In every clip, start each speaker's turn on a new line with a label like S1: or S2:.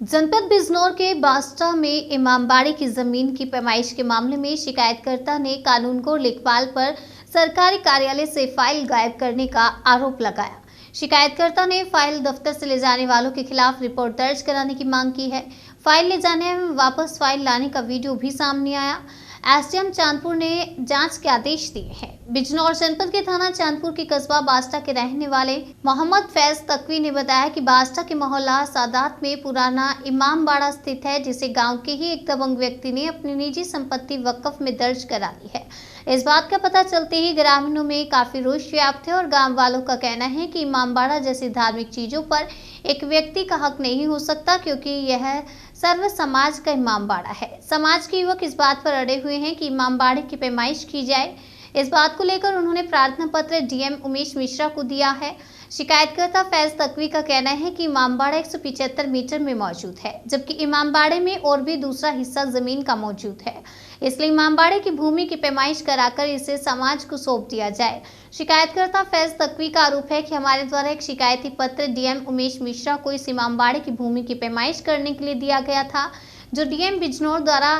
S1: जनपद बिजनौर के बास्टा में इमामबाड़ी की जमीन की पैमाइश के मामले में शिकायतकर्ता ने कानूनगो लेखपाल पर सरकारी कार्यालय से फाइल गायब करने का आरोप लगाया। शिकायतकर्ता ने फाइल दफ्तर से ले जाने वालों के खिलाफ रिपोर्ट दर्ज कराने की मांग की है। फाइल ले जाने में वापस फाइल लाने का वीडियो भी सामने आया। एसडीएम चांदपुर ने जांच के आदेश दिए हैं। बिजनौर जनपद के थाना चांदपुर के कस्बा बास्टा के रहने वाले मोहम्मद फैज तकवी ने बताया कि बास्टा के मोहल्ला सादात में पुराना इमामबाड़ा स्थित है, जिसे गांव के ही एक दबंग व्यक्ति ने अपनी निजी संपत्ति वक्फ में दर्ज करा ली है। इस बात का पता चलते ही ग्रामीणों में काफी रोष व्याप्त है और गांव वालों का कहना है कि इमामबाड़ा जैसी धार्मिक चीजों पर एक व्यक्ति का हक नहीं हो सकता, क्योंकि यह सर्व समाज का इमामबाड़ा है। समाज के युवक इस बात पर अड़े हुए हैं कि इमामबाड़े की पैमाइश की जाए। इस बात को लेकर उन्होंने प्रार्थना पत्र डीएम उमेश मिश्रा को दिया है। शिकायतकर्ता फैज तकवी का कहना है कि इमामबाड़ा 175 मीटर में मौजूद है, जबकि इमामबाड़े में और भी दूसरा हिस्सा जमीन का मौजूद है। इसलिए इमामबाड़े की भूमि की पैमाइश कराकर इसे समाज को सौंप दिया जाए। शिकायतकर्ता फैज तकवी का आरोप है कि हमारे द्वारा एक शिकायती पत्र डीएम उमेश मिश्रा को इस इमामबाड़े की भूमि की पैमाइश करने के लिए दिया गया था, जो डीएम बिजनौर द्वारा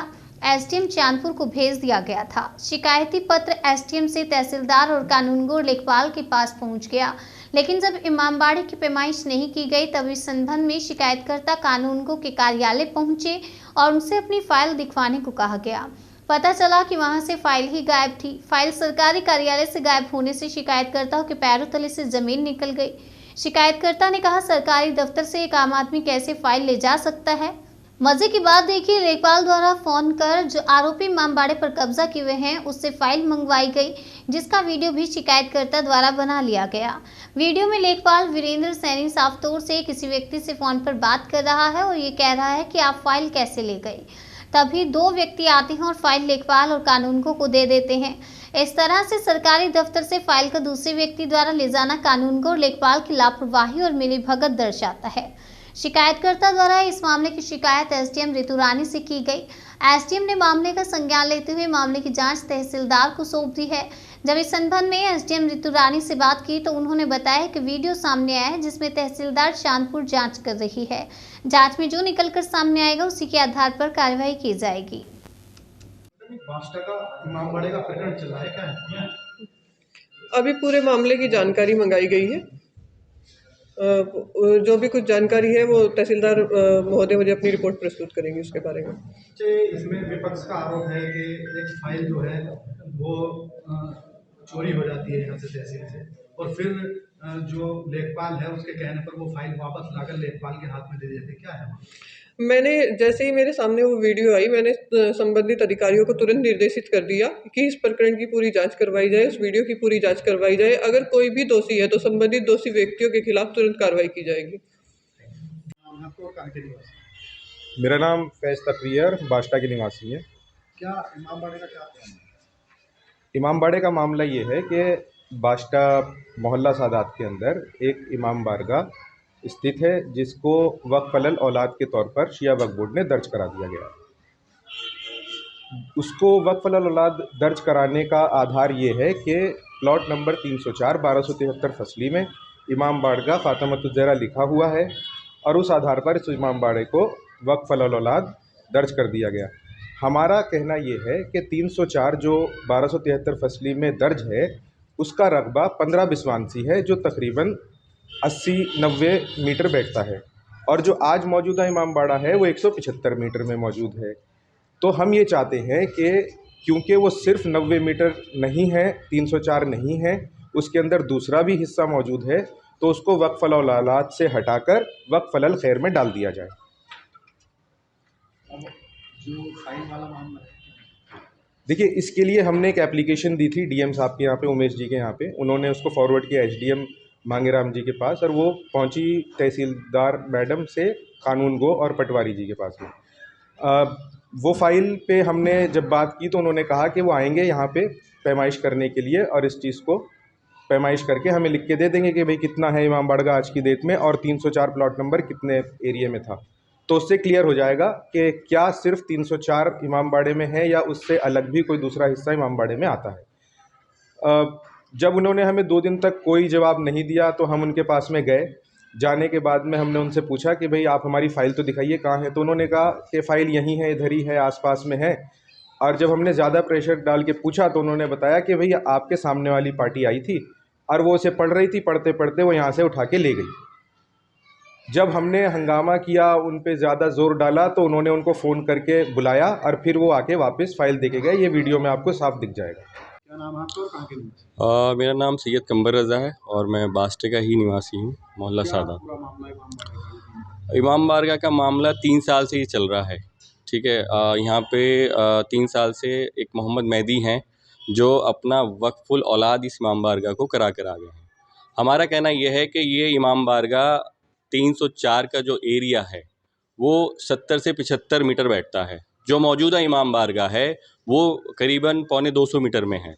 S1: एसडीएम चांदपुर को भेज दिया गया था। शिकायती पत्र एसडीएम से तहसीलदार और कानूनगो लेखपाल के पास पहुंच गया, लेकिन जब इमामबाड़े की पैमाइश नहीं की गई तब इस संबंध में शिकायतकर्ता कानूनगो के कार्यालय पहुंचे और उनसे अपनी फाइल दिखवाने को कहा गया। पता चला कि वहां से फाइल ही गायब थी। फाइल सरकारी कार्यालय से गायब होने से शिकायतकर्ता के पैरों तले से जमीन निकल गई। शिकायतकर्ता ने कहा, सरकारी दफ्तर से एक आम आदमी कैसे फाइल ले जा सकता है। मजे की बात देखिए, लेखपाल द्वारा फोन कर जो आरोपी इमामबाड़े पर कब्जा किए हुए हैं उससे फाइल मंगवाई गई, जिसका वीडियो भी शिकायतकर्ता द्वारा बना लिया गया। वीडियो में लेखपाल वीरेंद्र सैनी साफ तौर से किसी व्यक्ति से फोन पर बात कर रहा है और ये कह रहा है कि आप फाइल कैसे ले गए। तभी दो व्यक्ति आते हैं और फाइल लेखपाल और कानूनगो को दे देते हैं। इस तरह से सरकारी दफ्तर से फाइल का दूसरे व्यक्ति द्वारा ले जाना कानूनगो और लेखपाल की लापरवाही और मिलीभगत दर्शाता है। शिकायतकर्ता द्वारा इस मामले की शिकायत एसडीएम ऋतु रानी से की गई। एसडीएम ने मामले का संज्ञान लेते हुए मामले की जांच तहसीलदार को सौंप दी है। जब इस संबंध में एसडीएम ऋतु रानी से बात की तो उन्होंने बताया कि वीडियो सामने आया है, जिसमें तहसीलदार चांदपुर जांच कर रही है। जांच में जो निकलकर सामने आएगा उसी के आधार पर कार्रवाई की जाएगी।
S2: इमामबाड़े का प्रकरण चल रहा है क्या?
S3: अभी पूरे मामले की जानकारी मंगाई गई है। जो भी कुछ जानकारी है वो तहसीलदार महोदय मुझे अपनी रिपोर्ट प्रस्तुत करेंगे उसके बारे में।
S2: इसमें विपक्ष का आरोप है कि एक फाइल जो है वो चोरी हो जाती है यहाँ से तहसील से, और फिर जो लेखपाल है उसके कहने पर वो फाइल वापस लाकर लेखपाल के हाथ में दे देते। क्या है?
S3: मैंने जैसे ही मेरे सामने वो वीडियो आई, मैंने संबंधित अधिकारियों को तुरंत निर्देशित कर दिया कि इस प्रकरण की पूरी जांच करवाई जाए, उस वीडियो की पूरी जांच करवाई जाए। अगर कोई भी दोषी है तो संबंधित दोषी व्यक्तियों के खिलाफ तुरंत कार्रवाई की जाएगी।
S4: मेरा नाम फैज तकवी है, बास्टा के निवासी है।
S2: क्या इमामबाड़े का क्या है?
S4: इमामबाड़े का मामला ये है कि बास्टा मोहल्ला सादात के अंदर एक इमाम बारगाह स्थित है, जिसको वक्फ अलल औलाद के तौर पर शिया वक्फ बोर्ड ने दर्ज करा दिया गया। उसको वक्फ अलल औलाद दर्ज कराने का आधार ये है कि प्लॉट नंबर 304 1273 फसली में इमाम बारगाह फातिमतुज़ ज़हरा लिखा हुआ है, और उस आधार पर इस इमाम बाड़े को वक्फ अलल औलाद दर्ज कर दिया गया। हमारा कहना ये है कि 304 जो 1273 फसली में दर्ज है उसका रकबा 15 बिस्वांसी है, जो तकरीबन 80-90 मीटर बैठता है, और जो आज मौजूदा इमामबाड़ा है वो 175 मीटर में मौजूद है। तो हम ये चाहते हैं कि क्योंकि वो सिर्फ 90 मीटर नहीं है, 304 नहीं है, उसके अंदर दूसरा भी हिस्सा मौजूद है, तो उसको वक्फ अलल औलाद से हटाकर वक्फ अलल खैर में डाल दिया जाए।
S2: जो फाइल वाला मामला है,
S4: देखिए, इसके लिए हमने एक एप्लीकेशन दी थी डीएम साहब के यहाँ पे, उमेश जी के यहाँ पे। उन्होंने उसको फॉरवर्ड किया एसडीएम मांगेराम जी के पास, और वो पहुंची तहसीलदार मैडम से कानूनगो और पटवारी जी के पास में। वो फाइल पे हमने जब बात की तो उन्होंने कहा कि वो आएंगे यहाँ पे पैमाइश करने के लिए, और इस चीज़ को पैमाइश करके हमें लिख के दे देंगे कि भाई कितना है इमाम बाड़गा आज की डेट में, और 304 प्लॉट नंबर कितने एरिया में था। तो उससे क्लियर हो जाएगा कि क्या सिर्फ 304 इमामबाड़े में है या उससे अलग भी कोई दूसरा हिस्सा इमामबाड़े में आता है। जब उन्होंने हमें 2 दिन तक कोई जवाब नहीं दिया तो हम उनके पास में गए, जाने के बाद में हमने उनसे पूछा कि भाई आप हमारी फ़ाइल तो दिखाइए कहाँ है, तो उन्होंने कहा कि फ़ाइल यहीं है, इधर ही है, आसपास में है। और जब हमने ज़्यादा प्रेशर डाल के पूछा तो उन्होंने बताया कि भैया आपके सामने वाली पार्टी आई थी और वो उसे पढ़ रही थी, पढ़ते पढ़ते वो यहाँ से उठा के ले गई। जब हमने हंगामा किया, उन पे ज़्यादा ज़ोर डाला, तो उन्होंने उनको फ़ोन करके बुलाया और फिर वो आके वापस फ़ाइल दे के गए। ये वीडियो में आपको साफ दिख जाएगा।
S2: क्या नाम है आपका और कहाँ के निवासी?
S5: मेरा नाम सैयद कंबर रज़ा है और मैं बास्टे का ही निवासी हूँ, मोहल्ला
S2: क्या
S5: सादा।
S2: पूरा मामला है इमाम बाड़े का?
S5: इमाम बारगाह का मामला 3 साल से ही चल रहा है, ठीक है। यहाँ पे 3 साल से एक मोहम्मद मेहदी हैं जो अपना वक्फुल औलाद इस इमाम बारगाह को करा कर आ गए हैं। हमारा कहना यह है कि ये इमाम बारगाह 304 का जो एरिया है वो 70 से 75 मीटर बैठता है। जो मौजूदा इमाम बारगाह है वो करीबन पौने 200 मीटर में है।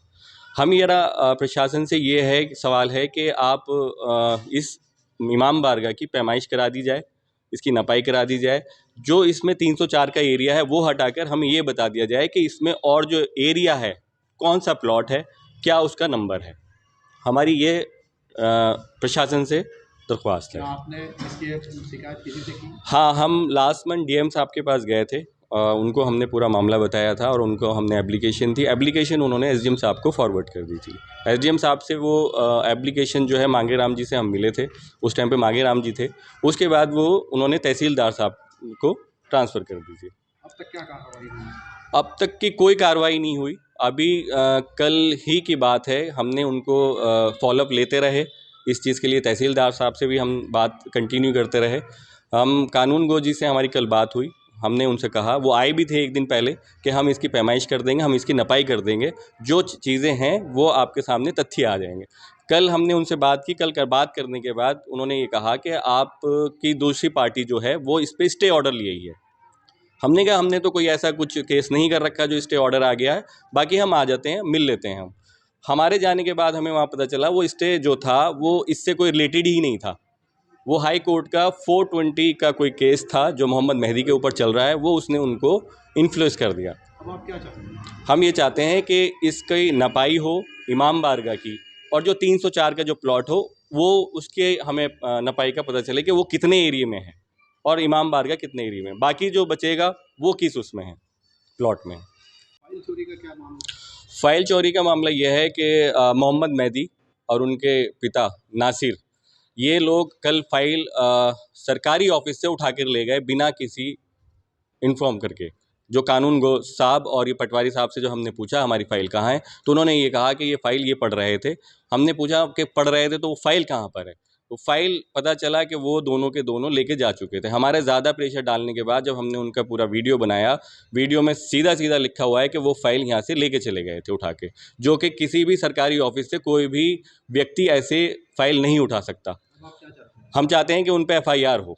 S5: हम ये प्रशासन से ये है सवाल है कि आप इस इमाम बारगाह की पैमाइश करा दी जाए, इसकी नपाई करा दी जाए। जो इसमें 304 का एरिया है वो हटाकर हमें ये बता दिया जाए कि इसमें और जो एरिया है कौन सा प्लॉट है, क्या उसका नंबर है। हमारी ये प्रशासन से दरख्वास्त है।
S2: क्या आपने इसकी शिकायत किसी से की?
S5: हाँ, हम लास्ट मंथ डीएम साहब के पास गए थे। उनको हमने पूरा मामला बताया था और उनको हमने एप्लीकेशन उन्होंने एसडीएम साहब को फॉरवर्ड कर दी थी। एसडीएम साहब से वो एप्लीकेशन जो है मांगे राम जी से हम मिले थे, उस टाइम पे मांगे राम जी थे। उसके बाद वो उन्होंने तहसीलदार साहब को ट्रांसफ़र कर दी थी।
S2: अब तक क्या कार्रवाई हुई?
S5: अब तक की कोई कार्रवाई नहीं हुई। अभी कल ही की बात है, हमने उनको फॉलोअप लेते रहे। इस चीज़ के लिए तहसीलदार साहब से भी हम बात कंटिन्यू करते रहे। हम कानून गो जी से हमारी कल बात हुई, हमने उनसे कहा, वो आए भी थे एक दिन पहले, कि हम इसकी पैमाइश कर देंगे, हम इसकी नपाई कर देंगे, जो चीज़ें हैं वो आपके सामने तथ्य आ जाएंगे। कल हमने उनसे बात की। कल बात करने के बाद उन्होंने ये कहा कि आपकी दूसरी पार्टी जो है वो इस पर स्टे ऑर्डर लिए ही है। हमने कहा हमने तो कोई ऐसा कुछ केस नहीं कर रखा जो स्टे ऑर्डर आ गया है, बाकी हम आ जाते हैं, मिल लेते हैं। हम हमारे जाने के बाद हमें वहाँ पता चला वो स्टे जो था वो इससे कोई रिलेटेड ही नहीं था। वो हाई कोर्ट का 420 का कोई केस था जो मोहम्मद मेहदी के ऊपर चल रहा है, वो उसने उनको इन्फ्लुएंस कर दिया।
S2: अब आप क्या चाहते हैं?
S5: हम ये चाहते हैं कि इसकी नपाई हो इमाम बारगाह की, और जो 304 का जो प्लॉट हो वो उसके हमें नपाई का पता चले कि वो कितने एरिया में है और इमाम बारगाह कितने एरिया में। बाकी जो बचेगा वो किस उसमें है, प्लॉट में।
S2: फाइल चोरी का क्या मामला?
S5: फ़ाइल चोरी का मामला यह है कि मोहम्मद मेहदी और उनके पिता नासिर, ये लोग कल फ़ाइल सरकारी ऑफिस से उठा कर ले गए बिना किसी इन्फॉर्म करके। जो कानून गो साहब और ये पटवारी साहब से जो हमने पूछा हमारी फ़ाइल कहाँ है, तो उन्होंने ये कहा कि ये फ़ाइल ये पढ़ रहे थे। हमने पूछा कि पढ़ रहे थे तो वो फ़ाइल कहाँ पर है, तो फ़ाइल पता चला कि वो दोनों के दोनों लेके जा चुके थे। हमारे ज़्यादा प्रेशर डालने के बाद जब हमने उनका पूरा वीडियो बनाया, वीडियो में सीधा सीधा लिखा हुआ है कि वो फ़ाइल यहाँ से लेके चले गए थे उठा के, जो कि किसी भी सरकारी ऑफिस से कोई भी व्यक्ति ऐसे फ़ाइल नहीं उठा सकता।
S2: अब आप क्या चाहते हैं?
S5: हम चाहते हैं कि उन पर FIR हो।